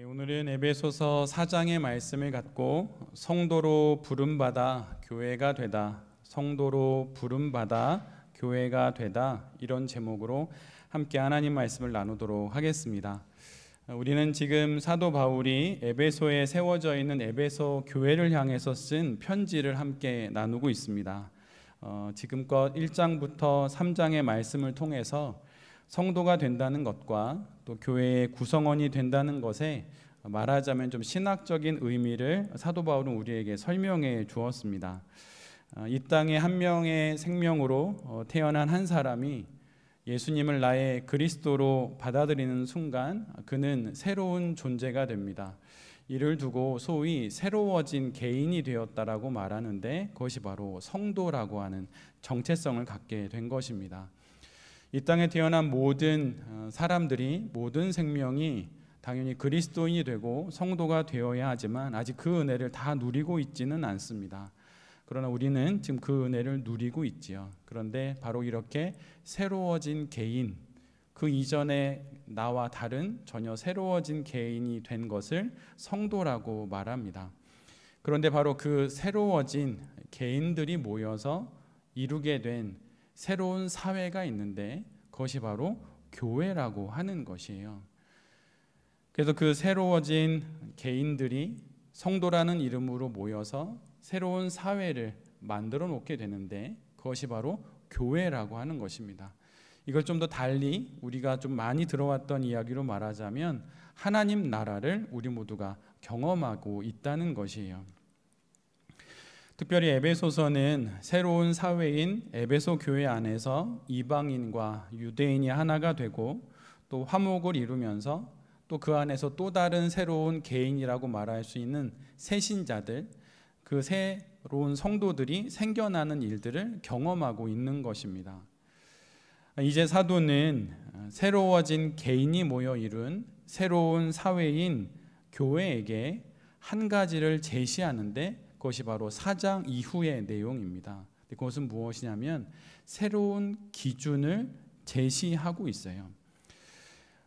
오늘은 에베소서 4장의 말씀을 갖고 성도로 부름받아 교회가 되다, 성도로 부름받아 교회가 되다, 이런 제목으로 함께 하나님 말씀을 나누도록 하겠습니다. 우리는 지금 사도 바울이 에베소에 세워져 있는 에베소 교회를 향해서 쓴 편지를 함께 나누고 있습니다. 지금껏 1장부터 3장의 말씀을 통해서 성도가 된다는 것과 또 교회의 구성원이 된다는 것에 말하자면 좀 신학적인 의미를 사도 바울은 우리에게 설명해 주었습니다. 이 땅에 한 명의 생명으로 태어난 한 사람이 예수님을 나의 그리스도로 받아들이는 순간 그는 새로운 존재가 됩니다. 이를 두고 소위 새로워진 개인이 되었다라고 말하는데 그것이 바로 성도라고 하는 정체성을 갖게 된 것입니다. 이 땅에 태어난 모든 사람들이, 모든 생명이 당연히 그리스도인이 되고 성도가 되어야 하지만 아직 그 은혜를 다 누리고 있지는 않습니다. 그러나 우리는 지금 그 은혜를 누리고 있지요. 그런데 바로 이렇게 새로워진 개인, 그 이전에 나와 다른 전혀 새로워진 개인이 된 것을 성도라고 말합니다. 그런데 바로 그 새로워진 개인들이 모여서 이루게 된 새로운 사회가 있는데 그것이 바로 교회라고 하는 것이에요. 그래서 그 새로워진 개인들이 성도라는 이름으로 모여서 새로운 사회를 만들어 놓게 되는데 그것이 바로 교회라고 하는 것입니다. 이걸 좀 더 달리 우리가 좀 많이 들어왔던 이야기로 말하자면 하나님 나라를 우리 모두가 경험하고 있다는 것이에요. 특별히 에베소서는 새로운 사회인 에베소 교회 안에서 이방인과 유대인이 하나가 되고 또 화목을 이루면서 또 그 안에서 또 다른 새로운 개인이라고 말할 수 있는 새신자들, 그 새로운 성도들이 생겨나는 일들을 경험하고 있는 것입니다. 이제 사도는 새로워진 개인이 모여 이룬 새로운 사회인 교회에게 한 가지를 제시하는데 그것이 바로 4장 이후의 내용입니다. 그것은 무엇이냐면 새로운 기준을 제시하고 있어요.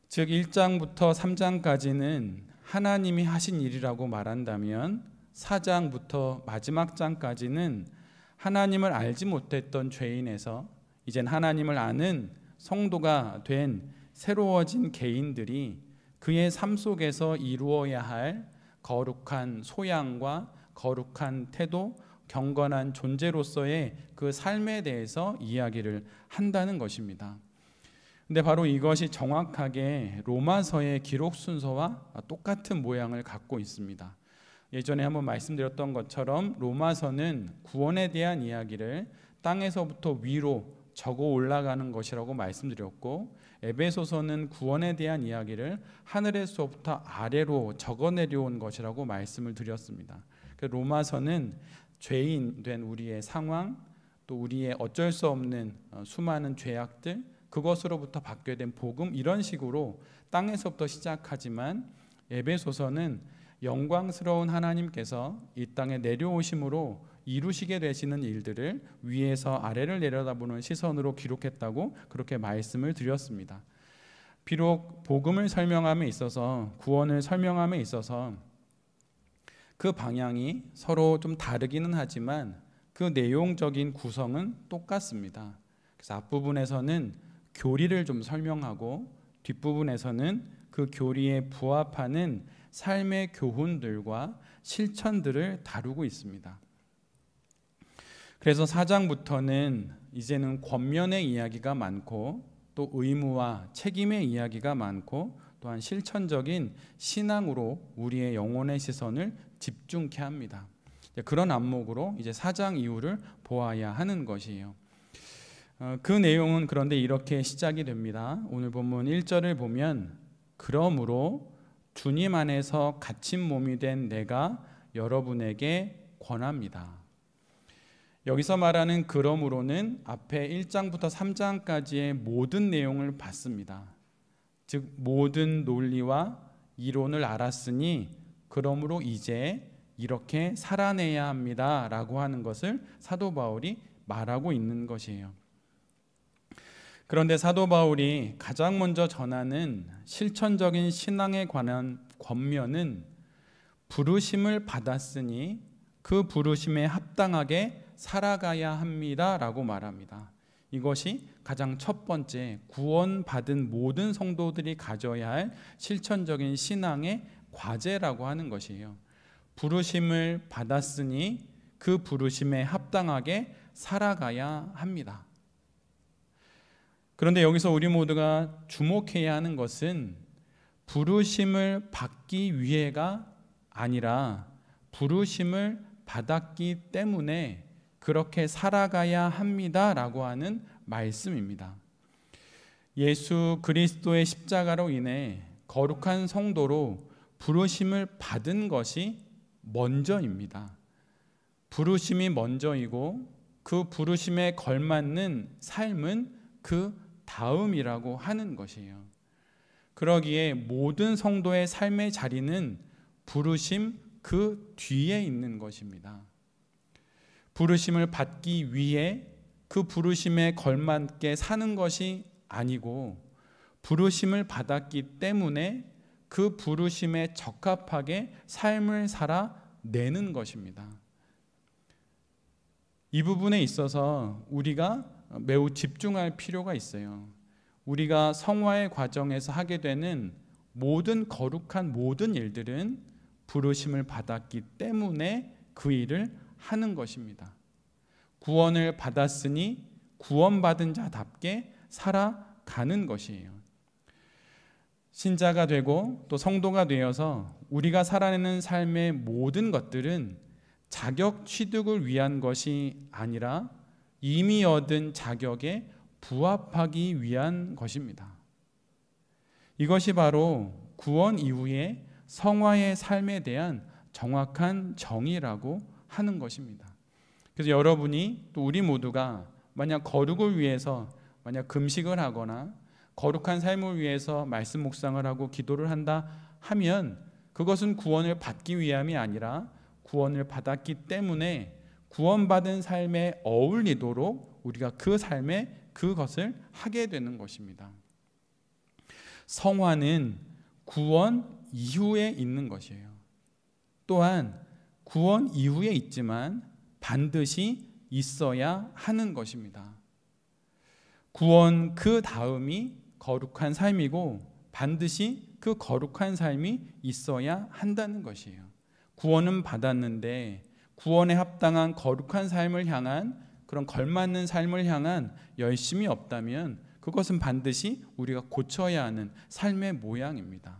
즉 1장부터 3장까지는 하나님이 하신 일이라고 말한다면 4장부터 마지막 장까지는 하나님을 알지 못했던 죄인에서 이젠 하나님을 아는 성도가 된 새로워진 개인들이 그의 삶 속에서 이루어야 할 거룩한 소양과 거룩한 태도, 경건한 존재로서의 그 삶에 대해서 이야기를 한다는 것입니다. 근데 바로 이것이 정확하게 로마서의 기록 순서와 똑같은 모양을 갖고 있습니다. 예전에 한번 말씀드렸던 것처럼 로마서는 구원에 대한 이야기를 땅에서부터 위로 적어 올라가는 것이라고 말씀드렸고 에베소서는 구원에 대한 이야기를 하늘에서부터 아래로 적어 내려온 것이라고 말씀을 드렸습니다. 로마서는 죄인 된 우리의 상황, 또 우리의 어쩔 수 없는 수많은 죄악들, 그것으로부터 받게 된 복음, 이런 식으로 땅에서부터 시작하지만 에베소서는 영광스러운 하나님께서 이 땅에 내려오심으로 이루시게 되시는 일들을 위에서 아래를 내려다보는 시선으로 기록했다고 그렇게 말씀을 드렸습니다. 비록 복음을 설명함에 있어서, 구원을 설명함에 있어서 그 방향이 서로 좀 다르기는 하지만 그 내용적인 구성은 똑같습니다. 그래서 앞부분에서는 교리를 좀 설명하고 뒷부분에서는 그 교리에 부합하는 삶의 교훈들과 실천들을 다루고 있습니다. 그래서 4장부터는 이제는 권면의 이야기가 많고 또 의무와 책임의 이야기가 많고 또한 실천적인 신앙으로 우리의 영혼의 시선을 집중케 합니다. 그런 안목으로 이제 4장 이후를 보아야 하는 것이에요. 그 내용은 그런데 이렇게 시작이 됩니다. 오늘 본문 1절을 보면 그러므로 주님 안에서 갇힌 몸이 된 내가 여러분에게 권합니다. 여기서 말하는 그러므로는 앞에 1장부터 3장까지의 모든 내용을 봤습니다. 즉 모든 논리와 이론을 알았으니 그러므로 이제 이렇게 살아내야 합니다 라고 하는 것을 사도 바울이 말하고 있는 것이에요. 그런데 사도 바울이 가장 먼저 전하는 실천적인 신앙에 관한 권면은 부르심을 받았으니 그 부르심에 합당하게 살아가야 합니다라고 말합니다. 이것이 가장 첫 번째 구원받은 모든 성도들이 가져야 할 실천적인 신앙의 과제라고 하는 것이에요. 부르심을 받았으니 그 부르심에 합당하게 살아가야 합니다. 그런데 여기서 우리 모두가 주목해야 하는 것은 부르심을 받기 위해가 아니라 부르심을 받았기 때문에 그렇게 살아가야 합니다라고 하는 말씀입니다. 예수 그리스도의 십자가로 인해 거룩한 성도로 부르심을 받은 것이 먼저입니다. 부르심이 먼저이고 그 부르심에 걸맞는 삶은 그 다음이라고 하는 것이에요. 그러기에 모든 성도의 삶의 자리는 부르심 그 뒤에 있는 것입니다. 부르심을 받기 위해 그 부르심에 걸맞게 사는 것이 아니고 부르심을 받았기 때문에 그 부르심에 적합하게 삶을 살아내는 것입니다. 이 부분에 있어서 우리가 매우 집중할 필요가 있어요. 우리가 성화의 과정에서 하게 되는 모든 거룩한 모든 일들은 부르심을 받았기 때문에 그 일을 하는 것입니다. 구원을 받았으니 구원받은 자답게 살아가는 것이에요. 신자가 되고 또 성도가 되어서 우리가 살아내는 삶의 모든 것들은 자격 취득을 위한 것이 아니라 이미 얻은 자격에 부합하기 위한 것입니다. 이것이 바로 구원 이후에 성화의 삶에 대한 정확한 정의라고 하는 것입니다. 그래서 여러분이 또 우리 모두가 만약 거룩을 위해서 만약 금식을 하거나 거룩한 삶을 위해서 말씀 묵상을 하고 기도를 한다 하면 그것은 구원을 받기 위함이 아니라 구원을 받았기 때문에 구원받은 삶에 어울리도록 우리가 그 삶에 그것을 하게 되는 것입니다. 성화는 구원 이후에 있는 것이에요. 또한 구원 이후에 있지만 반드시 있어야 하는 것입니다. 구원 그 다음이 거룩한 삶이고 반드시 그 거룩한 삶이 있어야 한다는 것이에요. 구원은 받았는데 구원에 합당한 거룩한 삶을 향한 그런 걸맞는 삶을 향한 열심이 없다면 그것은 반드시 우리가 고쳐야 하는 삶의 모양입니다.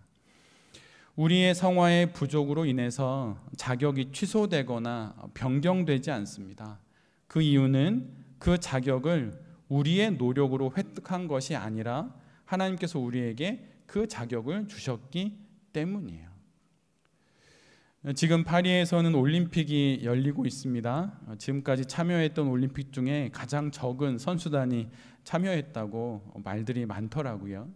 우리의 성화의 부족으로 인해서 자격이 취소되거나 변경되지 않습니다. 그 이유는 그 자격을 우리의 노력으로 획득한 것이 아니라 하나님께서 우리에게 그 자격을 주셨기 때문이에요. 지금 파리에서는 올림픽이 열리고 있습니다. 지금까지 참여했던 올림픽 중에 가장 적은 선수단이 참여했다고 말들이 많더라고요.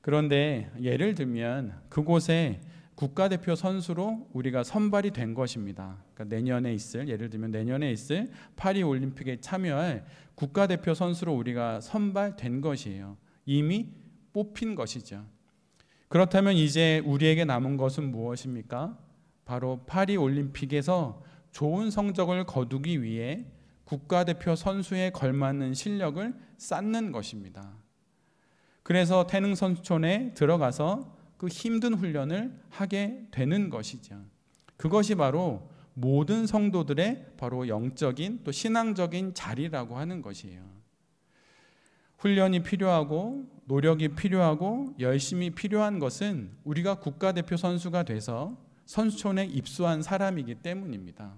그런데 예를 들면 그곳에 국가대표 선수로 우리가 선발이 된 것입니다. 그러니까 예를 들면 내년에 있을 파리 올림픽에 참여할 국가대표 선수로 우리가 선발된 것이에요. 이미 뽑힌 것이죠. 그렇다면 이제 우리에게 남은 것은 무엇입니까? 바로 파리 올림픽에서 좋은 성적을 거두기 위해 국가대표 선수에 걸맞는 실력을 쌓는 것입니다. 그래서 태능 선수촌에 들어가서 그 힘든 훈련을 하게 되는 것이죠. 그것이 바로 모든 성도들의 바로 영적인 또 신앙적인 자리라고 하는 것이에요. 훈련이 필요하고 노력이 필요하고 열심이 필요한 것은 우리가 국가대표 선수가 돼서 선수촌에 입소한 사람이기 때문입니다.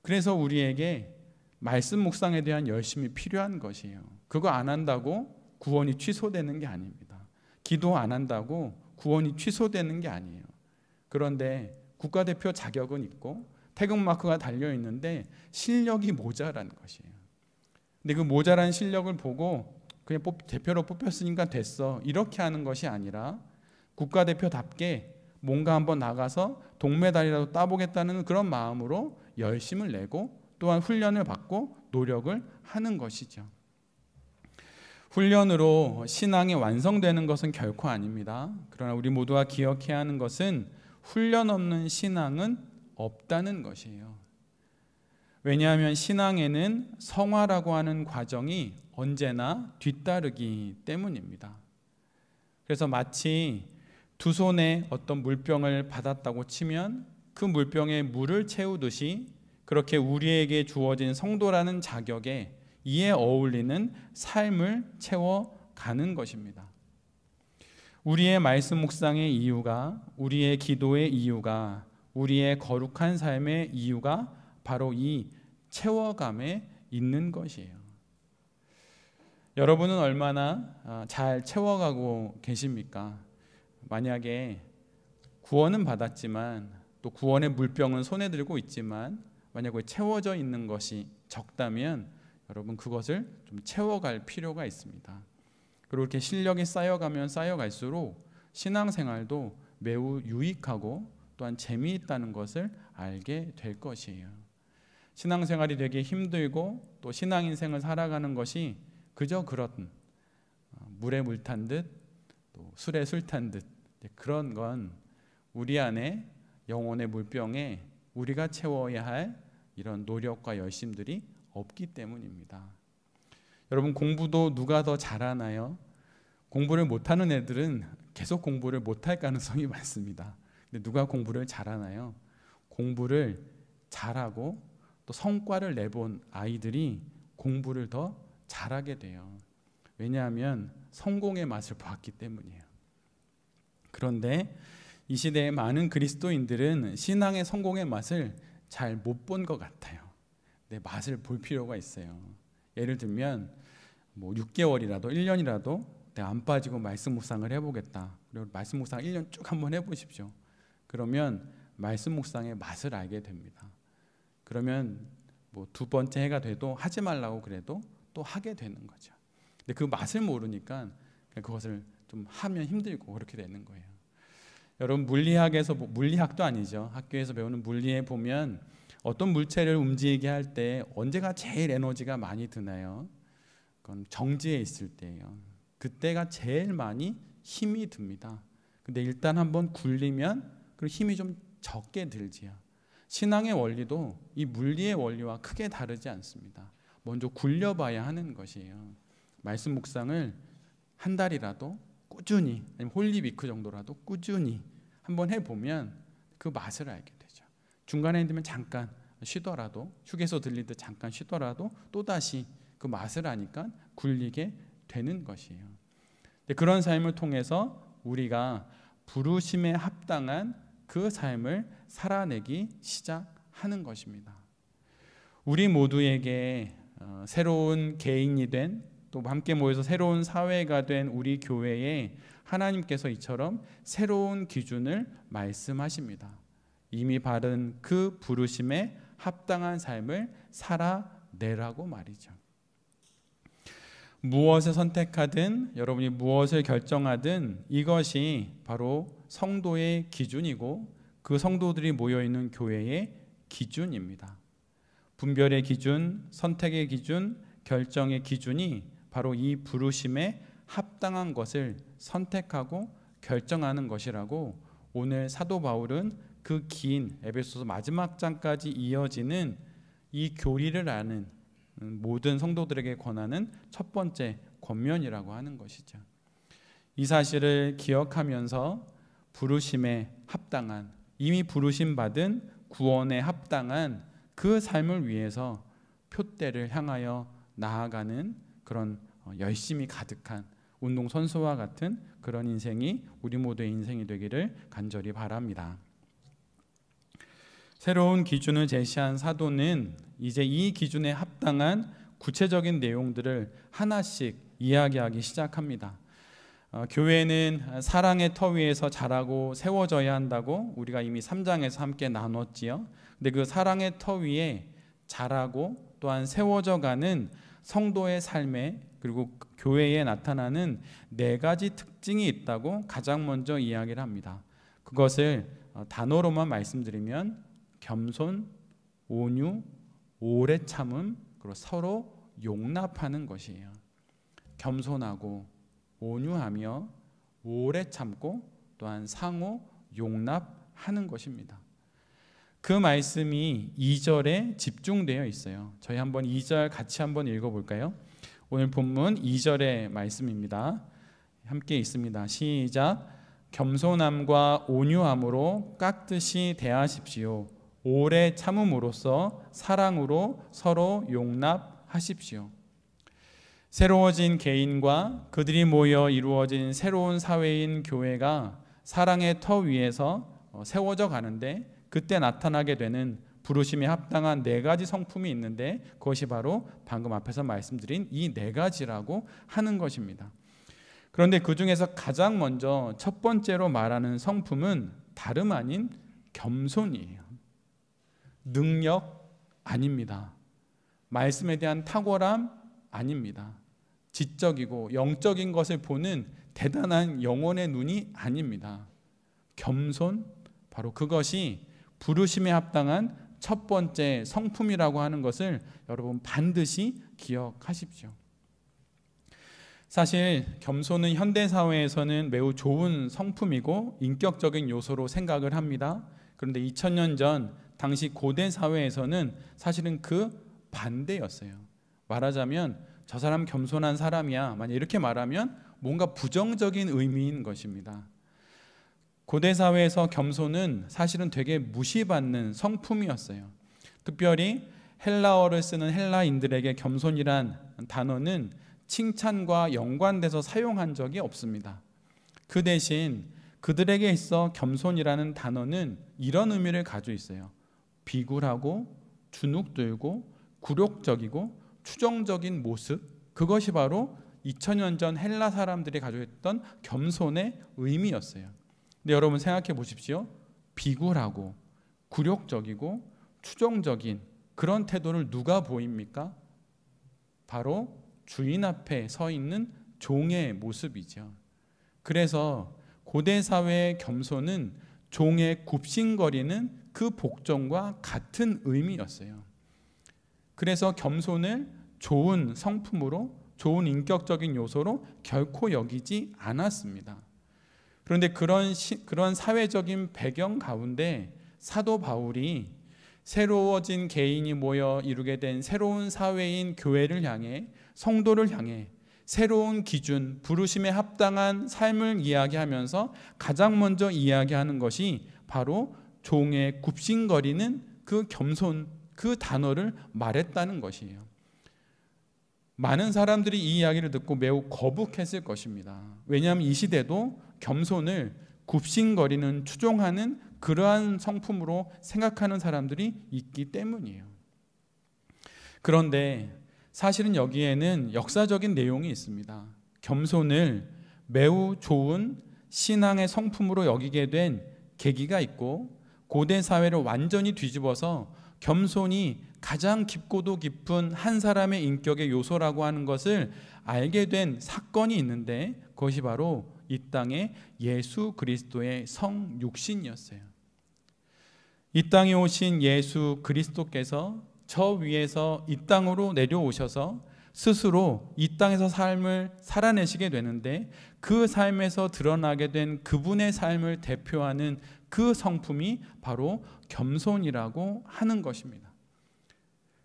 그래서 우리에게 말씀 묵상에 대한 열심이 필요한 것이에요. 그거 안 한다고 구원이 취소되는 게 아닙니다. 기도 안 한다고 구원이 취소되는 게 아니에요. 그런데 국가대표 자격은 있고 태극마크가 달려 있는데 실력이 모자란 것이에요. 근데 그 모자란 실력을 보고 그냥 대표로 뽑혔으니까 됐어 이렇게 하는 것이 아니라 국가대표답게 뭔가 한번 나가서 동메달이라도 따보겠다는 그런 마음으로 열심을 내고 또한 훈련을 받고 노력을 하는 것이죠. 훈련으로 신앙이 완성되는 것은 결코 아닙니다. 그러나 우리 모두가 기억해야 하는 것은 훈련 없는 신앙은 없다는 것이에요. 왜냐하면 신앙에는 성화라고 하는 과정이 언제나 뒤따르기 때문입니다. 그래서 마치 두 손에 어떤 물병을 받았다고 치면 그 물병에 물을 채우듯이 그렇게 우리에게 주어진 성도라는 자격에 이에 어울리는 삶을 채워가는 것입니다. 우리의 말씀 묵상의 이유가, 우리의 기도의 이유가, 우리의 거룩한 삶의 이유가 바로 이 채워감에 있는 것이에요. 여러분은 얼마나 잘 채워가고 계십니까? 만약에 구원은 받았지만 또 구원의 물병은 손에 들고 있지만 만약에 채워져 있는 것이 적다면 여러분 그것을 좀 채워갈 필요가 있습니다. 그리고 이렇게 실력이 쌓여가면 쌓여갈수록 신앙생활도 매우 유익하고 또한 재미있다는 것을 알게 될 것이에요. 신앙생활이 되게 힘들고 또 신앙인생을 살아가는 것이 그저 그런 물에 물 탄 듯 또 술에 술 탄 듯 그런 건 우리 안에 영혼의 물병에 우리가 채워야 할 이런 노력과 열심들이 없기 때문입니다. 여러분 공부도 누가 더 잘하나요? 공부를 못하는 애들은 계속 공부를 못할 가능성이 많습니다. 근데 누가 공부를 잘하나요? 공부를 잘하고 또 성과를 내본 아이들이 공부를 더 잘하게 돼요. 왜냐하면 성공의 맛을 보았기 때문이에요. 그런데 이 시대의 많은 그리스도인들은 신앙의 성공의 맛을 잘 못 본 것 같아요. 내 맛을 볼 필요가 있어요. 예를 들면 6개월이라도 1년이라도 내가 안 빠지고 말씀 묵상을 해보겠다. 그리고 말씀 묵상 1년 쭉 한번 해보십시오. 그러면 말씀 묵상의 맛을 알게 됩니다. 그러면 두 번째 해가 돼도 하지 말라고 그래도 또 하게 되는 거죠. 근데 그 맛을 모르니까 그것을 좀 하면 힘들고 그렇게 되는 거예요. 여러분 물리학도 아니죠. 학교에서 배우는 물리에 보면 어떤 물체를 움직이게 할 때 언제가 제일 에너지가 많이 드나요? 그건 정지해 있을 때예요. 그때가 제일 많이 힘이 듭니다. 근데 일단 한번 굴리면 그 힘이 좀 적게 들지요. 신앙의 원리도 이 물리의 원리와 크게 다르지 않습니다. 먼저 굴려봐야 하는 것이에요. 말씀 묵상을 한 달이라도 꾸준히, 아니면 홀리위크 정도라도 꾸준히 한번 해보면 그 맛을 알게 되죠. 중간에 힘들면 잠깐 쉬더라도, 휴게소 들리듯 잠깐 쉬더라도 또다시 그 맛을 아니까 굴리게 되는 것이에요. 그런 삶을 통해서 우리가 부르심에 합당한 그 삶을 살아내기 시작하는 것입니다. 우리 모두에게 새로운 개인이 된, 또 함께 모여서 새로운 사회가 된 우리 교회에 하나님께서 이처럼 새로운 기준을 말씀하십니다. 이미 바른 그 부르심에 합당한 삶을 살아내라고 말이죠. 무엇을 선택하든 여러분이 무엇을 결정하든 이것이 바로 성도의 기준이고 그 성도들이 모여있는 교회의 기준입니다. 분별의 기준, 선택의 기준, 결정의 기준이 바로 이 부르심에 합당한 것을 선택하고 결정하는 것이라고 오늘 사도 바울은 그 긴 에베소서 마지막 장까지 이어지는 이 교리를 아는 모든 성도들에게 권하는 첫 번째 권면이라고 하는 것이죠. 이 사실을 기억하면서 부르심에 합당한, 이미 부르심 받은 구원에 합당한 그 삶을 위해서 표대를 향하여 나아가는 그런 열심이 가득한 운동선수와 같은 그런 인생이 우리 모두의 인생이 되기를 간절히 바랍니다. 새로운 기준을 제시한 사도는 이제 이 기준에 합당한 구체적인 내용들을 하나씩 이야기하기 시작합니다. 교회는 사랑의 터 위에서 자라고 세워져야 한다고 우리가 이미 3장에서 함께 나눴지요. 근데 그 사랑의 터 위에 자라고 또한 세워져가는 성도의 삶에, 그리고 교회에 나타나는 4가지 특징이 있다고 가장 먼저 이야기를 합니다. 그것을 단어로만 말씀드리면 겸손, 온유, 오래 참음, 그리고 서로 용납하는 것이에요. 겸손하고 온유하며 오래 참고 또한 상호 용납하는 것입니다. 그 말씀이 2절에 집중되어 있어요. 저희 한번 2절 같이 한번 읽어볼까요? 오늘 본문 2절의 말씀입니다. 함께 읽습니다. 시작. 겸손함과 온유함으로 깍듯이 대하십시오. 오래 참음으로써 사랑으로 서로 용납하십시오. 새로워진 개인과 그들이 모여 이루어진 새로운 사회인 교회가 사랑의 터 위에서 세워져 가는데 그때 나타나게 되는 부르심에 합당한 4가지 성품이 있는데 그것이 바로 방금 앞에서 말씀드린 이 4가지라고 하는 것입니다. 그런데 그 중에서 가장 먼저 첫 번째로 말하는 성품은 다름 아닌 겸손이에요. 능력 아닙니다. 말씀에 대한 탁월함 아닙니다. 지적이고 영적인 것을 보는 대단한 영혼의 눈이 아닙니다. 겸손, 바로 그것이 부르심에 합당한 첫 번째 성품이라고 하는 것을 여러분 반드시 기억하십시오. 사실 겸손은 현대사회에서는 매우 좋은 성품이고 인격적인 요소로 생각을 합니다. 그런데 2000년 전 당시 고대 사회에서는 사실은 그 반대였어요. 말하자면 저 사람 겸손한 사람이야, 만약 이렇게 말하면 뭔가 부정적인 의미인 것입니다. 고대 사회에서 겸손은 사실은 되게 무시받는 성품이었어요. 특별히 헬라어를 쓰는 헬라인들에게 겸손이란 단어는 칭찬과 연관돼서 사용한 적이 없습니다. 그 대신 그들에게 있어 겸손이라는 단어는 이런 의미를 가지고 있어요. 비굴하고 주눅들고 굴욕적이고 추정적인 모습, 그것이 바로 2000년 전 헬라 사람들이 가지고 있던 겸손의 의미였어요. 근데 여러분 생각해 보십시오. 비굴하고 굴욕적이고 추정적인 그런 태도를 누가 보입니까? 바로 주인 앞에 서 있는 종의 모습이죠. 그래서 고대 사회의 겸손은 종의 굽신거리는 그 복종과 같은 의미였어요. 그래서 겸손을 좋은 성품으로, 좋은 인격적인 요소로 결코 여기지 않았습니다. 그런데 그런 사회적인 배경 가운데 사도 바울이 새로워진 개인이 모여 이루게 된 새로운 사회인 교회를 향해, 성도를 향해 새로운 기준, 부르심에 합당한 삶을 이야기하면서 가장 먼저 이야기하는 것이 바로 종의 굽신거리는 그 겸손, 그 단어를 말했다는 것이에요. 많은 사람들이 이 이야기를 듣고 매우 거북했을 것입니다. 왜냐하면 이 시대도 겸손을 굽신거리는, 추종하는 그러한 성품으로 생각하는 사람들이 있기 때문이에요. 그런데 사실은 여기에는 역사적인 내용이 있습니다. 겸손을 매우 좋은 신앙의 성품으로 여기게 된 계기가 있고, 고대 사회를 완전히 뒤집어서 겸손이 가장 깊고도 깊은 한 사람의 인격의 요소라고 하는 것을 알게 된 사건이 있는데, 그것이 바로 이 땅에 예수 그리스도의 성육신이었어요. 이 땅에 오신 예수 그리스도께서 저 위에서 이 땅으로 내려오셔서 스스로 이 땅에서 삶을 살아내시게 되는데, 그 삶에서 드러나게 된 그분의 삶을 대표하는 그 성품이 바로 겸손이라고 하는 것입니다.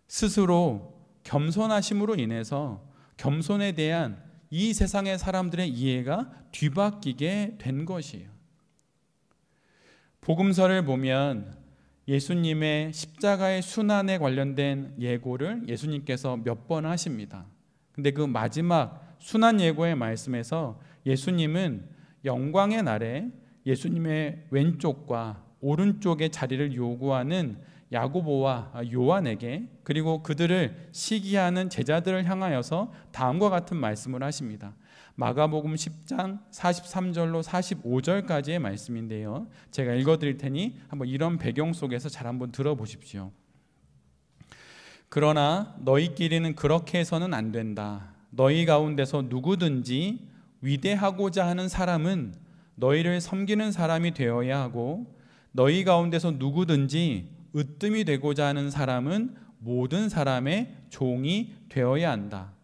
스스로 겸손하심으로 인해서 겸손에 대한 이 세상의 사람들의 이해가 뒤바뀌게 된 것이에요. 복음서를 보면 예수님의 십자가의 순환에 관련된 예고를 예수님께서 몇 번 하십니다. 근데 그 마지막 순환 예고의 말씀에서 예수님은 영광의 날에 예수님의 왼쪽과 오른쪽의 자리를 요구하는 야고보와 요한에게, 그리고 그들을 시기하는 제자들을 향하여서 다음과 같은 말씀을 하십니다. 마가복음 10장 43절로 45절까지의 말씀인데요, 제가 읽어드릴 테니 한번 이런 배경 속에서 잘 한번 들어보십시오. 그러나 너희끼리는 그렇게 해서는 안 된다. 너희 가운데서 누구든지 위대하고자 하는 사람은 너희를 섬기는 사람이 되어야 하고, 너희 가운데서 누구든지 으뜸이 되고자 하는 사람은 모든 사람의 종이 되어야 한다.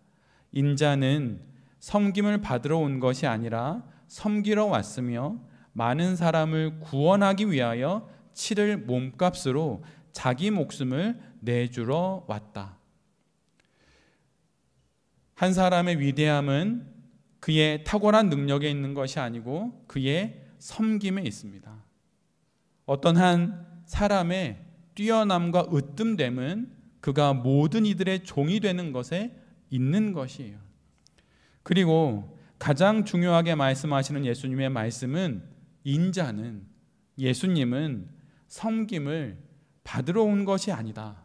인자는 섬김을 받으러 온 것이 아니라 섬기러 왔으며 많은 사람을 구원하기 위하여 치를 몸값으로 자기 목숨을 내주러 왔다. 한 사람의 위대함은 그의 탁월한 능력에 있는 것이 아니고 그의 섬김에 있습니다. 어떤 한 사람의 뛰어남과 으뜸됨은 그가 모든 이들의 종이 되는 것에 있는 것이에요. 그리고 가장 중요하게 말씀하시는 예수님의 말씀은 인자는, 예수님은 섬김을 받으러 온 것이 아니다.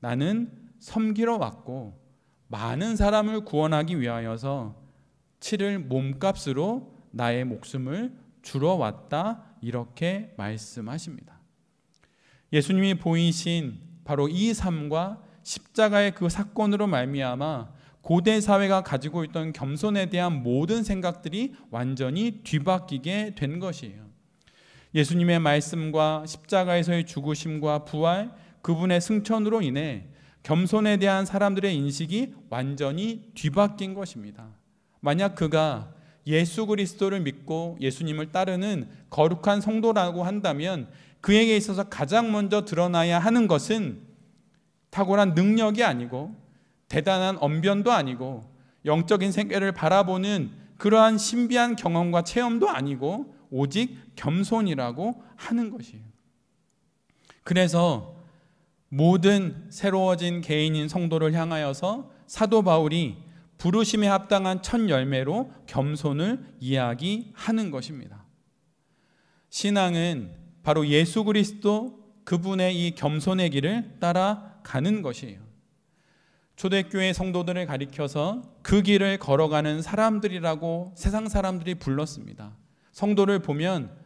나는 섬기러 왔고 많은 사람을 구원하기 위하여서 치를 몸값으로 나의 목숨을 주러 왔다. 이렇게 말씀하십니다. 예수님이 보이신 바로 이 삶과 십자가의 그 사건으로 말미암아 고대 사회가 가지고 있던 겸손에 대한 모든 생각들이 완전히 뒤바뀌게 된 것이에요. 예수님의 말씀과 십자가에서의 죽으심과 부활, 그분의 승천으로 인해 겸손에 대한 사람들의 인식이 완전히 뒤바뀐 것입니다. 만약 그가 예수 그리스도를 믿고 예수님을 따르는 거룩한 성도라고 한다면 그에게 있어서 가장 먼저 드러나야 하는 것은 탁월한 능력이 아니고 대단한 언변도 아니고 영적인 세계를 바라보는 그러한 신비한 경험과 체험도 아니고 오직 겸손이라고 하는 것이에요. 그래서 모든 새로워진 개인인 성도를 향하여서 사도 바울이 부르심에 합당한 첫 열매로 겸손을 이야기하는 것입니다. 신앙은 바로 예수 그리스도 그분의 이 겸손의 길을 따라가는 것이에요. 초대교회 성도들을 가리켜서 그 길을 걸어가는 사람들이라고 세상 사람들이 불렀습니다. 성도를 보면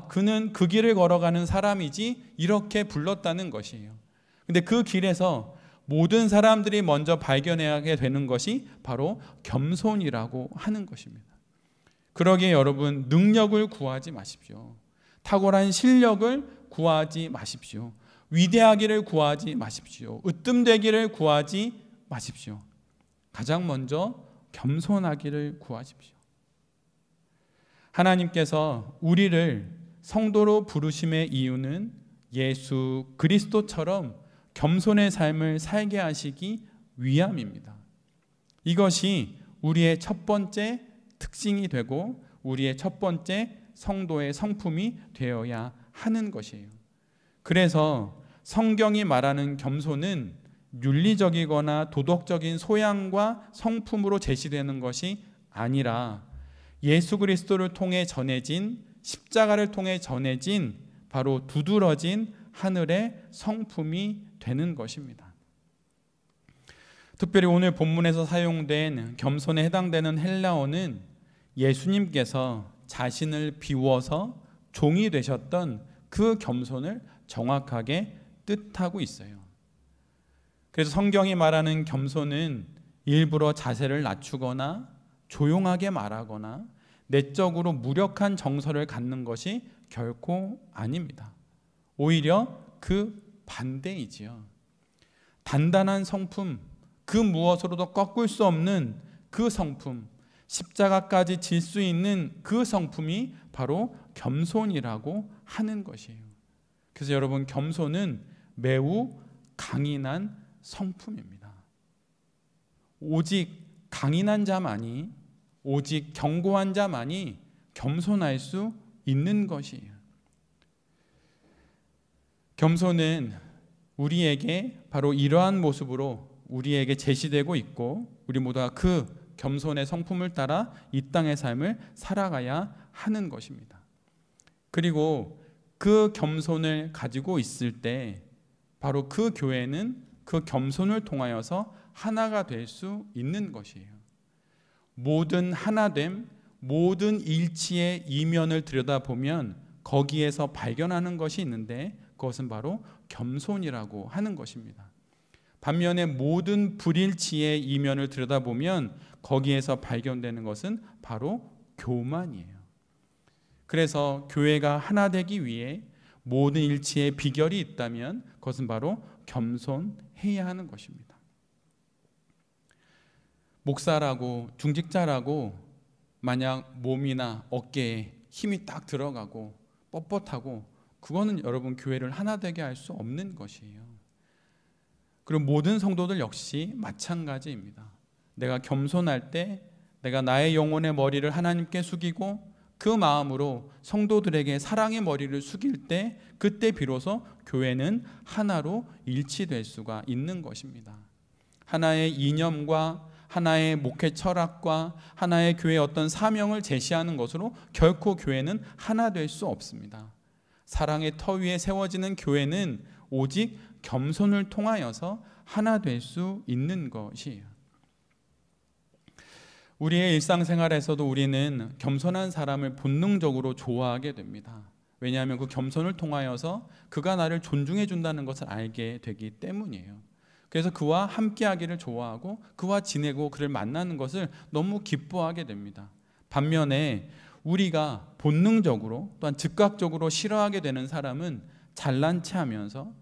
그는 그 길을 걸어가는 사람이지 이렇게 불렀다는 것이에요. 근데 그 길에서 모든 사람들이 먼저 발견하게 되는 것이 바로 겸손이라고 하는 것입니다. 그러기에 여러분, 능력을 구하지 마십시오. 탁월한 실력을 구하지 마십시오. 위대하기를 구하지 마십시오. 으뜸되기를 구하지 마십시오. 가장 먼저 겸손하기를 구하십시오. 하나님께서 우리를 성도로 부르심의 이유는 예수 그리스도처럼 겸손의 삶을 살게 하시기 위함입니다. 이것이 우리의 첫 번째 특징이 되고 우리의 첫 번째 성도의 성품이 되어야 하는 것이에요. 그래서 성경이 말하는 겸손은 윤리적이거나 도덕적인 소양과 성품으로 제시되는 것이 아니라 예수 그리스도를 통해 전해진, 십자가를 통해 전해진 바로 두드러진 하늘의 성품이 되는 것입니다. 특별히 오늘 본문에서 사용된 겸손에 해당되는 헬라어는 예수님께서 자신을 비워서 종이 되셨던 그 겸손을 정확하게 뜻하고 있어요. 그래서 성경이 말하는 겸손은 일부러 자세를 낮추거나 조용하게 말하거나 내적으로 무력한 정서를 갖는 것이 결코 아닙니다. 오히려 그 반대이지요. 단단한 성품, 그 무엇으로도 꺾을 수 없는 그 성품, 십자가까지 질 수 있는 그 성품이 바로 겸손이라고 하는 것이에요. 그래서 여러분, 겸손은 매우 강인한 성품입니다. 오직 강인한 자만이, 오직 견고한 자만이 겸손할 수 있는 것이에요. 겸손은 우리에게 바로 이러한 모습으로 우리에게 제시되고 있고 우리 모두가 그 겸손의 성품을 따라 이 땅의 삶을 살아가야 하는 것입니다. 그리고 그 겸손을 가지고 있을 때 바로 그 교회는 그 겸손을 통하여서 하나가 될 수 있는 것이에요. 모든 하나됨, 모든 일치의 이면을 들여다보면 거기에서 발견하는 것이 있는데 그것은 바로 겸손이라고 하는 것입니다. 반면에 모든 불일치의 이면을 들여다보면 거기에서 발견되는 것은 바로 교만이에요. 그래서 교회가 하나 되기 위해 모든 일치의 비결이 있다면 그것은 바로 겸손해야 하는 것입니다. 목사라고 중직자라고 만약 몸이나 어깨에 힘이 딱 들어가고 뻣뻣하고 그거는 여러분 교회를 하나 되게 할 수 없는 것이에요. 그리고 모든 성도들 역시 마찬가지입니다. 내가 겸손할 때 내가 나의 영혼의 머리를 하나님께 숙이고 그 마음으로 성도들에게 사랑의 머리를 숙일 때 그때 비로소 교회는 하나로 일치될 수가 있는 것입니다. 하나의 이념과 하나의 목회 철학과 하나의 교회의 어떤 사명을 제시하는 것으로 결코 교회는 하나 될 수 없습니다. 사랑의 터 위에 세워지는 교회는 오직 겸손을 통하여서 하나 될 수 있는 것이에요. 우리의 일상생활에서도 우리는 겸손한 사람을 본능적으로 좋아하게 됩니다. 왜냐하면 그 겸손을 통하여서 그가 나를 존중해 준다는 것을 알게 되기 때문이에요. 그래서 그와 함께하기를 좋아하고 그와 지내고 그를 만나는 것을 너무 기뻐하게 됩니다. 반면에 우리가 본능적으로 또한 즉각적으로 싫어하게 되는 사람은 잘난 체하면서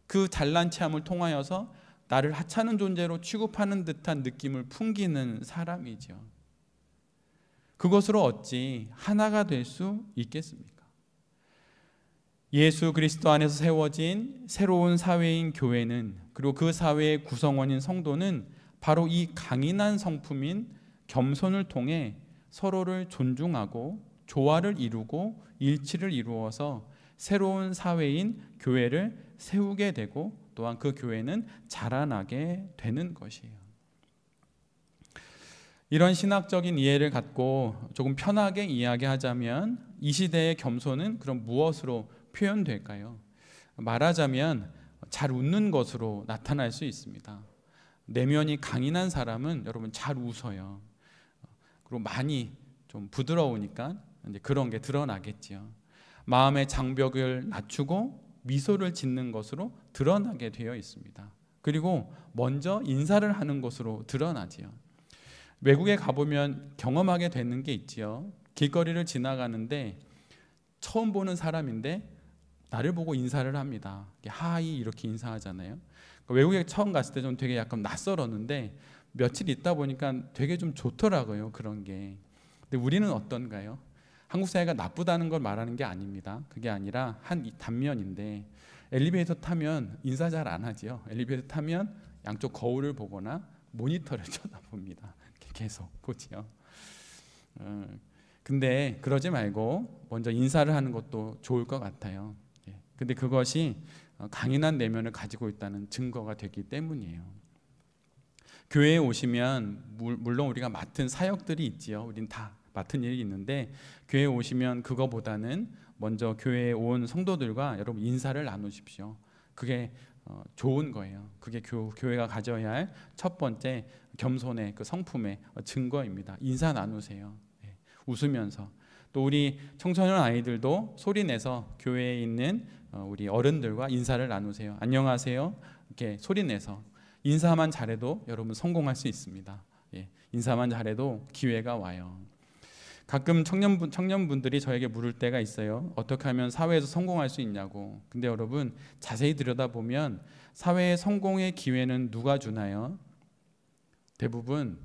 그 잘난 체함을 통하여서 나를 하찮은 존재로 취급하는 듯한 느낌을 풍기는 사람이죠. 그것으로 어찌 하나가 될 수 있겠습니까? 예수 그리스도 안에서 세워진 새로운 사회인 교회는, 그리고 그 사회의 구성원인 성도는 바로 이 강인한 성품인 겸손을 통해 서로를 존중하고 조화를 이루고 일치를 이루어서 새로운 사회인 교회를 세우게 되고 또한 그 교회는 자라나게 되는 것이에요. 이런 신학적인 이해를 갖고 조금 편하게 이야기하자면 이 시대의 겸손은 그럼 무엇으로 표현될까요? 말하자면 잘 웃는 것으로 나타날 수 있습니다. 내면이 강인한 사람은 여러분 잘 웃어요. 그리고 많이 좀 부드러우니까 이제 그런 게 드러나겠지요. 마음의 장벽을 낮추고 미소를 짓는 것으로 드러나게 되어 있습니다. 그리고 먼저 인사를 하는 것으로 드러나지요. 외국에 가보면 경험하게 되는 게 있지요. 길거리를 지나가는데 처음 보는 사람인데 나를 보고 인사를 합니다. 하이 이렇게 인사하잖아요. 외국에 처음 갔을 때 좀 되게 약간 낯설었는데 며칠 있다 보니까 되게 좀 좋더라고요. 그런 게. 근데 우리는 어떤가요? 한국 사회가 나쁘다는 걸 말하는 게 아닙니다. 그게 아니라 한 단면인데 엘리베이터 타면 인사 잘 안 하지요. 엘리베이터 타면 양쪽 거울을 보거나 모니터를 쳐다봅니다. 계속 보지요. 근데 그러지 말고 먼저 인사를 하는 것도 좋을 것 같아요. 근데 그것이 강인한 내면을 가지고 있다는 증거가 되기 때문이에요. 교회에 오시면 물론 우리가 맡은 사역들이 있지요. 우린 다 맡은 일이 있는데 교회에 오시면 그거보다는 먼저 교회에 온 성도들과 여러분 인사를 나누십시오. 그게 좋은 거예요. 그게 교회가 가져야 할 첫 번째 겸손의 그 성품의 증거입니다. 인사 나누세요. 웃으면서. 또 우리 청소년 아이들도 소리내서 교회에 있는 우리 어른들과 인사를 나누세요. 안녕하세요. 이렇게 소리내서 인사만 잘해도 여러분 성공할 수 있습니다. 인사만 잘해도 기회가 와요. 가끔 청년분들이 저에게 물을 때가 있어요. 어떻게 하면 사회에서 성공할 수 있냐고. 근데 여러분 자세히 들여다보면 사회의 성공의 기회는 누가 주나요? 대부분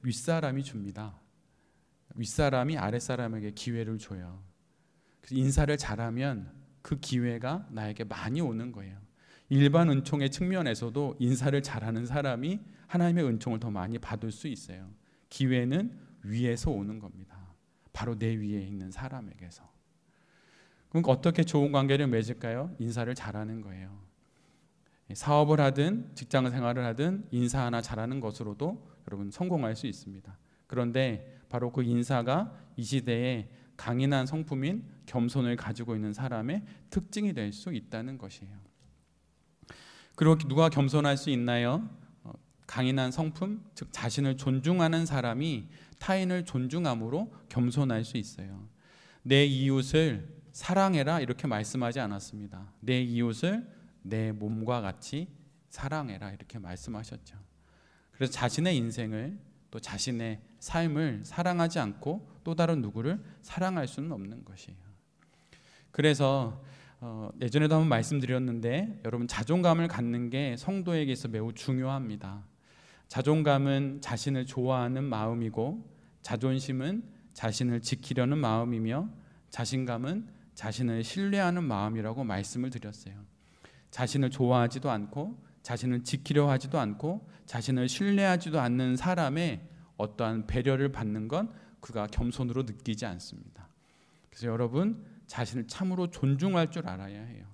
윗사람이 줍니다. 윗사람이 아랫사람에게 기회를 줘요. 그래서 인사를 잘하면 그 기회가 나에게 많이 오는 거예요. 일반 은총의 측면에서도 인사를 잘하는 사람이 하나님의 은총을 더 많이 받을 수 있어요. 기회는 위에서 오는 겁니다. 바로 내 위에 있는 사람에게서. 그러니까 어떻게 좋은 관계를 맺을까요? 인사를 잘하는 거예요. 사업을 하든 직장 생활을 하든 인사 하나 잘하는 것으로도 여러분 성공할 수 있습니다. 그런데 바로 그 인사가 이 시대에 강인한 성품인 겸손을 가지고 있는 사람의 특징이 될 수 있다는 것이에요. 그리고 누가 겸손할 수 있나요? 강인한 성품, 즉 자신을 존중하는 사람이 타인을 존중함으로 겸손할 수 있어요. 내 이웃을 사랑해라 이렇게 말씀하지 않았습니다. 내 이웃을 내 몸과 같이 사랑해라 이렇게 말씀하셨죠. 그래서 자신의 인생을 또 자신의 삶을 사랑하지 않고 또 다른 누구를 사랑할 수는 없는 것이에요. 그래서 예전에도 한번 말씀드렸는데 여러분 자존감을 갖는 게 성도에게 있어 매우 중요합니다. 자존감은 자신을 좋아하는 마음이고, 자존심은 자신을 지키려는 마음이며, 자신감은 자신을 신뢰하는 마음이라고 말씀을 드렸어요. 자신을 좋아하지도 않고 자신을 지키려 하지도 않고 자신을 신뢰하지도 않는 사람의 어떠한 배려를 받는 건 그가 겸손으로 느끼지 않습니다. 그래서 여러분, 자신을 참으로 존중할 줄 알아야 해요.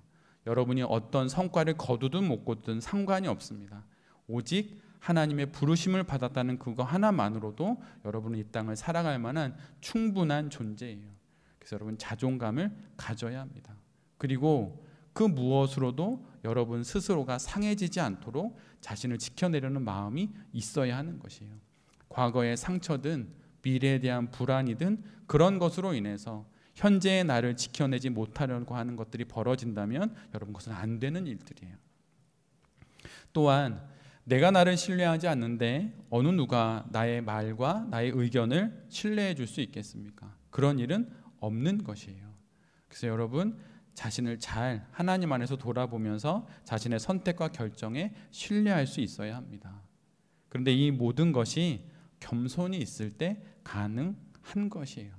여러분이 어떤 성과를 거두든 못 거두든 상관이 없습니다. 오직 하나님의 부르심을 받았다는 그거 하나만으로도 여러분은 이 땅을 살아갈 만한 충분한 존재예요. 그래서 여러분, 자존감을 가져야 합니다. 그리고 그 무엇으로도 여러분 스스로가 상해지지 않도록 자신을 지켜내려는 마음이 있어야 하는 것이에요. 과거의 상처든 미래에 대한 불안이든 그런 것으로 인해서 현재의 나를 지켜내지 못하려고 하는 것들이 벌어진다면 여러분, 그것은 안 되는 일들이에요. 또한 내가 나를 신뢰하지 않는데 어느 누가 나의 말과 나의 의견을 신뢰해 줄 수 있겠습니까? 그런 일은 없는 것이에요. 그래서 여러분, 자신을 잘 하나님 안에서 돌아보면서 자신의 선택과 결정에 신뢰할 수 있어야 합니다. 그런데 이 모든 것이 겸손이 있을 때 가능한 것이에요.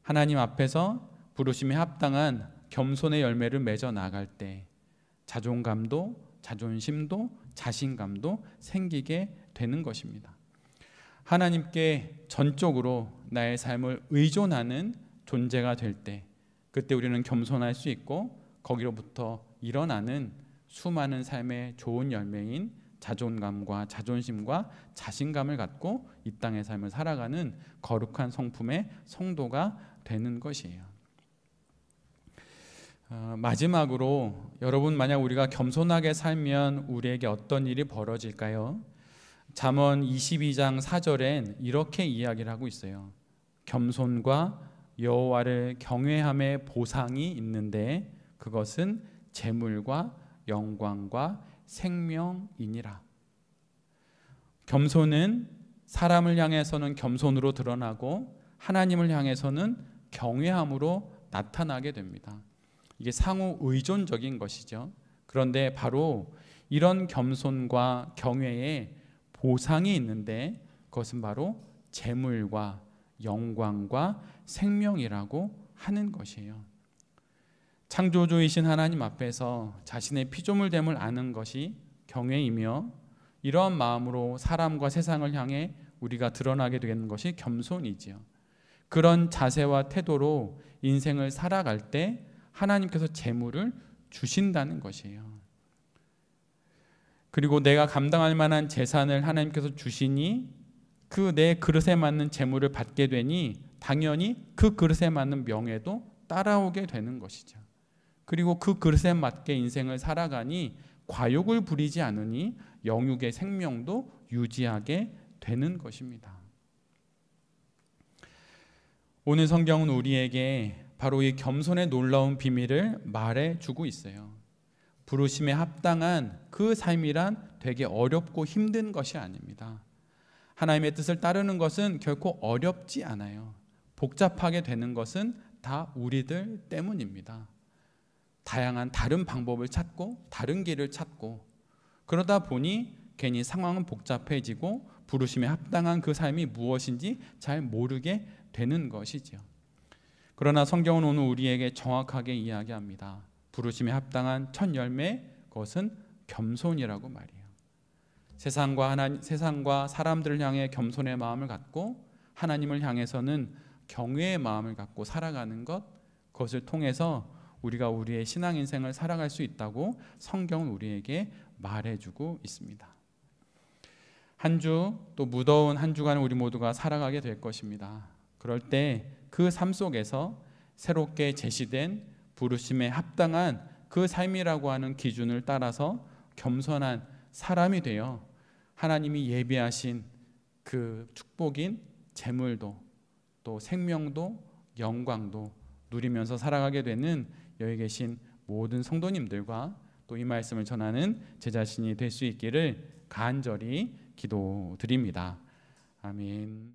하나님 앞에서 부르심에 합당한 겸손의 열매를 맺어 나갈 때 자존감도 자존심도 자신감도 생기게 되는 것입니다. 하나님께 전적으로 나의 삶을 의존하는 존재가 될 때, 그때 우리는 겸손할 수 있고 거기로부터 일어나는 수많은 삶의 좋은 열매인 자존감과 자존심과 자신감을 갖고 이 땅의 삶을 살아가는 거룩한 성품의 성도가 되는 것이에요. 마지막으로 여러분, 만약 우리가 겸손하게 살면 우리에게 어떤 일이 벌어질까요? 잠언 22장 4절엔 이렇게 이야기를 하고 있어요. 겸손과 여호와를 경외함의 보상이 있는데 그것은 재물과 영광과 생명이니라. 겸손은 사람을 향해서는 겸손으로 드러나고 하나님을 향해서는 경외함으로 나타나게 됩니다. 이게 상호 의존적인 것이죠. 그런데 바로 이런 겸손과 경외에 보상이 있는데 그것은 바로 재물과 영광과 생명이라고 하는 것이에요. 창조주이신 하나님 앞에서 자신의 피조물됨을 아는 것이 경외이며, 이러한 마음으로 사람과 세상을 향해 우리가 드러나게 되는 것이 겸손이지요. 그런 자세와 태도로 인생을 살아갈 때 하나님께서 재물을 주신다는 것이에요. 그리고 내가 감당할 만한 재산을 하나님께서 주시니 그 내 그릇에 맞는 재물을 받게 되니 당연히 그 그릇에 맞는 명예도 따라오게 되는 것이죠. 그리고 그 그릇에 맞게 인생을 살아가니 과욕을 부리지 않으니 영육의 생명도 유지하게 되는 것입니다. 오늘 성경은 우리에게 바로 이 겸손의 놀라운 비밀을 말해주고 있어요. 부르심에 합당한 그 삶이란 되게 어렵고 힘든 것이 아닙니다. 하나님의 뜻을 따르는 것은 결코 어렵지 않아요. 복잡하게 되는 것은 다 우리들 때문입니다. 다양한 다른 방법을 찾고 다른 길을 찾고 그러다 보니 괜히 상황은 복잡해지고 부르심에 합당한 그 삶이 무엇인지 잘 모르게 되는 것이죠. 그러나 성경은 오늘 우리에게 정확하게 이야기합니다. 부르심에 합당한 첫 열매, 그것은 겸손이라고 말이에요. 세상과 사람들을 향해 겸손의 마음을 갖고 하나님을 향해서는 경외의 마음을 갖고 살아가는 것, 그것을 통해서 우리가 우리의 신앙 인생을 살아갈 수 있다고 성경은 우리에게 말해주고 있습니다. 한 주, 또 무더운 한 주간을 우리 모두가 살아가게 될 것입니다. 그럴 때 그 삶 속에서 새롭게 제시된 부르심에 합당한 그 삶이라고 하는 기준을 따라서 겸손한 사람이 되어 하나님이 예비하신 그 축복인 재물도 또 생명도 영광도 누리면서 살아가게 되는 여기 계신 모든 성도님들과 또 이 말씀을 전하는 제 자신이 될 수 있기를 간절히 기도드립니다. 아멘.